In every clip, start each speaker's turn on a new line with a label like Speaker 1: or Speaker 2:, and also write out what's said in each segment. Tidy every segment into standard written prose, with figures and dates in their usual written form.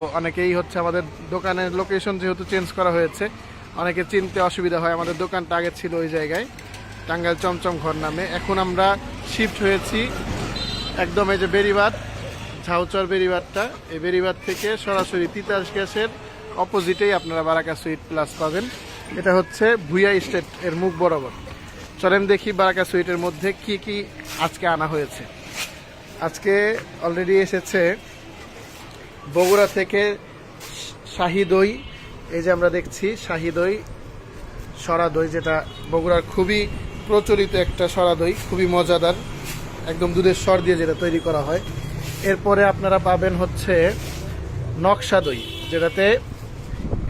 Speaker 1: অনেকেই হচ্ছে আমাদের দোকানের লোকেশন যেহেতু চেঞ্জ করা হয়েছে, অনেকে চিনতে অসুবিধা হয়। আমাদের দোকানটা আগে ছিল ওই জায়গায়, টাঙ্গাইল চমচম ঘর নামে। এখন আমরা শিফট হয়েছি একদম এই যে বেরিবাদ, ঝাউচর বেরিবাদটা, এই বেরিবাদ থেকে সরাসরি তিতাস গ্যাসের অপোজিটেই আপনারা বারাকা সুইট প্লাস পাবেন। এটা হচ্ছে ভুইয়া স্টেট এর মুখ বরাবর। চলেন দেখি বারাকা সুইটের মধ্যে কি কি আজকে আনা হয়েছে। আজকে অলরেডি এসেছে বগুড়া থেকে শাহী দই। এই যে আমরা দেখছি শাহী দই, সরা দই, যেটা বগুড়ার খুবই প্রচলিত একটা সরা দই, খুবই মজাদার, একদম দুধের সর দিয়ে যেটা তৈরি করা হয়। এরপরে আপনারা পাবেন হচ্ছে নকশা দই, যেটাতে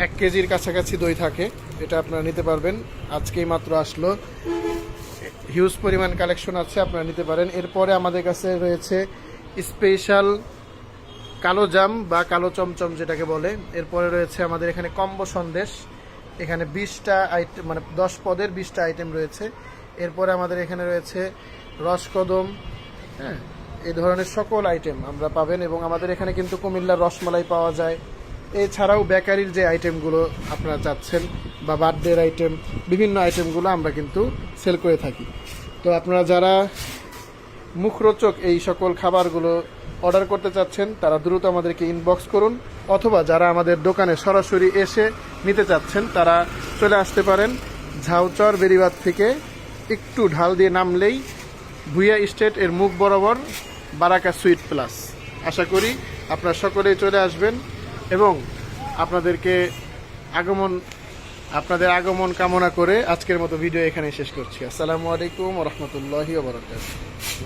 Speaker 1: 1 কেজির কাছাকাছি দই থাকে। এটা আপনারা নিতে পারবেন, আজকেই মাত্র আসলো, হিউজ পরিমাণ কালেকশন আছে, আপনারা নিতে পারেন। এরপরে আমাদের কাছে রয়েছে স্পেশাল কালো জাম বা কালো চমচম যেটাকে বলে। এরপরে রয়েছে আমাদের এখানে কম্বো সন্দেশ, এখানে 20টা আইটেম, মানে 10 পদের 20টা আইটেম রয়েছে। এরপরে আমাদের এখানে রয়েছে রসকদম, হ্যাঁ, এই ধরনের সকল আইটেম আমরা পাবেন। এবং আমাদের এখানে কিন্তু কুমিল্লার রসমালাই পাওয়া যায়। এছাড়াও বেকারির যে আইটেমগুলো আপনারা চাচ্ছেন বা বার্থডের আইটেম, বিভিন্ন আইটেমগুলো আমরা কিন্তু সেল করে থাকি। তো আপনারা যারা মুখরোচক এই সকল খাবারগুলো অর্ডার করতে চাচ্ছেন তারা দ্রুত আমাদেরকে ইনবক্স করুন, অথবা যারা আমাদের দোকানে সরাসরি এসে নিতে চাচ্ছেন তারা চলে আসতে পারেন ঝাউচর বেরিবাদ থেকে একটু ঢাল দিয়ে নামলেই ভুইয়া স্টেট এর মুখ বরাবর বারাকা সুইট প্লাস। আশা করি আপনারা সকলেই চলে আসবেন এবং আপনাদের আগমন কামনা করে আজকের মতো ভিডিও এখানে শেষ করছি। আসসালামু আলাইকুম ওয়া রাহমাতুল্লাহি ওয়া বারাকাতুহু।